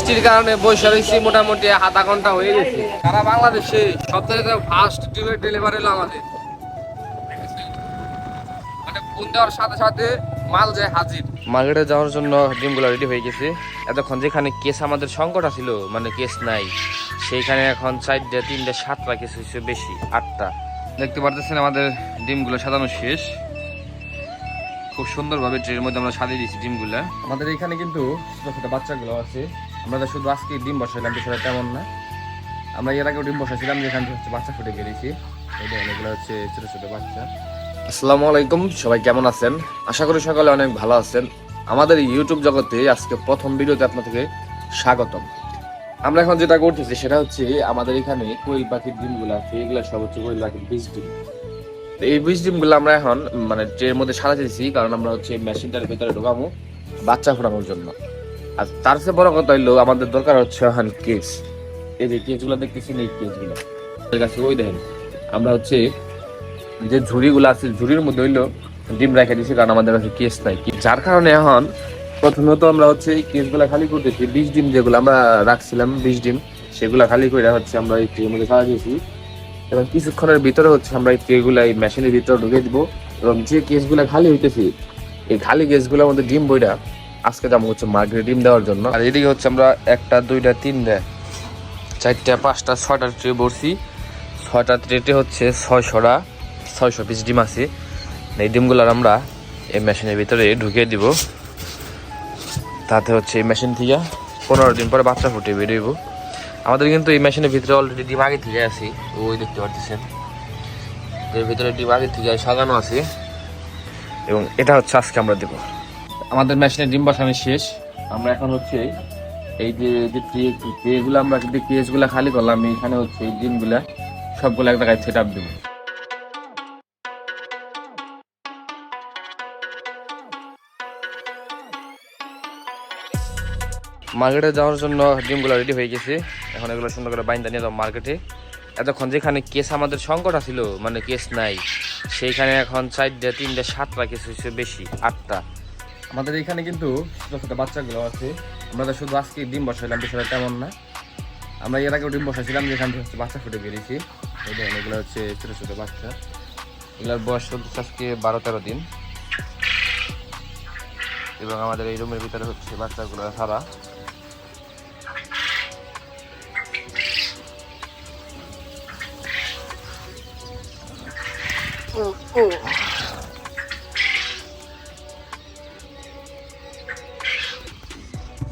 বৃষ্টির কারণে বসে রয়েছি মোটামুটি আধা ঘন্টা হয়ে গেছে। সারা বাংলাদেশে সবথেকে ফার্স্ট ডিমের ডেলিভারি হলো আমাদের। মানে ফোন দেওয়ার সাথে সাথে মাল যায় হাজির। মার্কেটে যাওয়ার জন্য ডিমগুলো রেডি হয়ে গেছে। এতক্ষণ যেখানে কেস আমাদের সংকট ছিল, মানে কেস নাই, সেইখানে এখন 4টা 3টা 7টা কেস হয়েছে, বেশি 8টা। দেখতে পারতেছেন আমাদের ডিমগুলো সাজানো শেষ। খুব সুন্দরভাবে ট্রের মধ্যে আমরা সাজিয়ে দিয়েছি ডিমগুলো। আমাদের এখানে কিন্তু ছোট ছোট বাচ্চাগুলো আছে। আমরা শুধু আজকে ডিম বসাইলাম, বিষয়টা তেমন না। আমরা এর আগেও ডিম বসাইছিলাম, যেখানে হচ্ছে বাচ্চা ফুটে বেরিয়েছি। এগুলো হচ্ছে ছোট ছোট বাচ্চা। আসসালামু আলাইকুম, সবাই কেমন আছেন? আশা করি সকালে অনেক ভালো আছেন। আমাদের ইউটিউব জগতে আজকে প্রথম ভিডিওতে আপনাদেরকে স্বাগতম। আমরা এখন যেটা করতেছি সেটা হচ্ছে আমাদের এখানে কোয়েল পাখির ডিমগুলো আছে, এগুলো সব হচ্ছে কোয়েল পাখির বীজ ডিম। এই বীজ ডিমগুলো আমরা এখন মানে ট্রের মধ্যে সাজাতেছি, কারণ আমরা হচ্ছে মেশিনটার ভিতরে ঢোকাবো বাচ্চা ফোটানোর জন্য। আর তার চেয়ে বড় কথা হইলো আমাদের দরকার হচ্ছে এখন কেস। এই যে কেসগুলো দেখতেছেন, এই কেসগুলো কাছে ওই দেখেন আমরা হচ্ছে যে ঝুড়িগুলো আছে, ঝুড়ির মধ্যে হইলো ডিম রেখে দিচ্ছি, কারণ আমাদের কাছে কেস নাই। যার কারণে এখন প্রথমত আমরা হচ্ছে এই কেসগুলা খালি করতেছি। 20 ডিম যেগুলো আমরা রাখছিলাম, 20 ডিম, সেগুলা খালি করে হচ্ছে আমরা এই ট্রের মধ্যে সাজা দিয়েছি। এবং কিছুক্ষণের ভিতরে হচ্ছে আমরা এই ট্রেগুলা এই মেশিনের ভিতরে ঢুকে দিব। এবং যে কেসগুলা খালি হইতেছি, এই খালি কেসগুলোর মধ্যে ডিম বইটা আজকে যাবো হচ্ছে মার্কেটে ডিম দেওয়ার জন্য। আর এদিকে হচ্ছে আমরা 1টা 2টা 3টা 4টা 5টা 6টা ট্রে ভরছি। 6টা ট্রেতে হচ্ছে 600 পিস ডিম আছে। এই ডিমগুলোর আমরা এই মেশিনের ভিতরে ঢুকিয়ে দিব। তাতে হচ্ছে এই মেশিন থেকে 15 দিন পরে বাচ্চা ফুটে বেরোইব। আমাদের কিন্তু এই মেশিনের ভিতরে অলরেডি ডিম আগে থেকে আছে, ওই দেখতে পাচ্ছেন এর ভিতরে ডিম আগে থেকে সাজানো আছে। এবং এটা হচ্ছে আজকে আমরা দেবো। আমাদের মেশিনে ডিম বসানো শেষ। আমরা এখন হচ্ছে এই যে ট্রেগুলো আমরা যদি কেসগুলো খালি করলাম, এখানে হচ্ছে এই ডিমগুলা সবগুলো এক জায়গায় সেট আপ দেবো। মার্কেটে যাওয়ার জন্য ডিমগুলো রেডি হয়ে গেছে। এখন এগুলো সুন্দর করে বাইন্দা নিয়ে যাবো মার্কেটে। এতক্ষণ যেখানে কেস আমাদের সংকট ছিল, মানে কেস নাই, সেইখানে এখন 4টা 3টা 7টা কেস হয়েছে, বেশি 8টা। আমাদের এখানে কিন্তু ছোট ছোট বাচ্চাগুলো আছে। আমরা শুধু আজকে ডিম বসাইলাম, বিষয়টা তেমন না। আমরা এর আগেও ডিম বসাইছিলাম, যেখান থেকে হচ্ছে বাচ্চা ফুটে বেরিয়েছি। এগুলো হচ্ছে ছোট ছোট বাচ্চা। এগুলোর বয়স চলতেছে আজকে 12-13 দিন। এবং আমাদের এই রুমের ভিতরে হচ্ছে বাচ্চাগুলো সারা।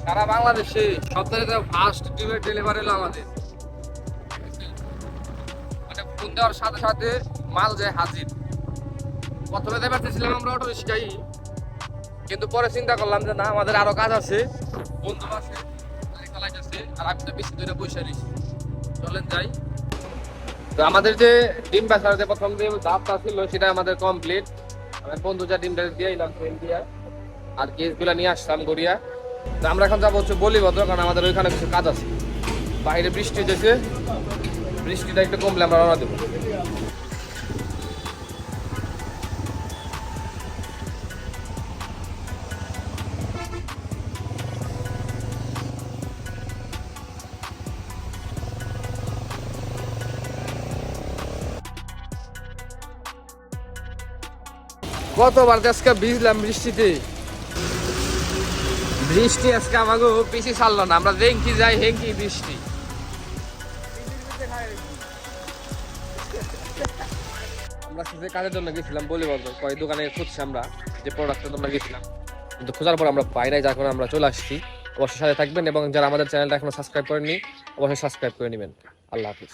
সারা বাংলাদেশে সবথেকে ফার্স্ট ডিমের ডেলিভারি হলো আমাদের। মানে ফোন দেওয়ার সাথে সাথে মাল যায় হাজির। প্রথমে দেখতেছিলাম আমরা অটো রিক্সায়, কিন্তু পরে চিন্তা করলাম যে না, আমাদের আরো কাজ আছে, বন্ধু আছে, আর আমি তো বেশি দূরে বসে রয়েছি, চলেন যাই। তো আমাদের যে ডিম বেচার যে প্রথম যে ধাপটা ছিল সেটা আমাদের কমপ্লিট। আমার বন্ধু যা ডিমটা দিয়ে এলাম ট্রেন দিয়া, আর কেসগুলো নিয়ে আসলাম গড়িয়া। তো আমরা এখন যাবো হচ্ছে বলিভদ্র, কারণ আমাদের ওইখানে কিছু কাজ আছে। বাইরে বৃষ্টি হয়েছে, বৃষ্টিটা একটু কমলে আমরা রওনা দেবো। কতবার আজকে ভিজলাম বৃষ্টিতে। বৃষ্টি আজকে আমাকে পিছিয়ে ছাড়লো না, আমরা হেঙ্কি যাই হেঙ্কি বৃষ্টি। আমরা যে কাজের জন্য গেছিলাম বলিভদ্র, কয়েক দোকানে খুঁজছি আমরা যে প্রোডাক্টের জন্য গেছিলাম, কিন্তু খোঁজার পর আমরা পাই নাই, যার কারণে আমরা চলে আসছি। অবশ্যই সাথে থাকবেন এবং যারা আমাদের চ্যানেলটা এখনো সাবস্ক্রাইব করেননি অবশ্যই সাবস্ক্রাইব করে নেবেন। আল্লাহ হাফিজ।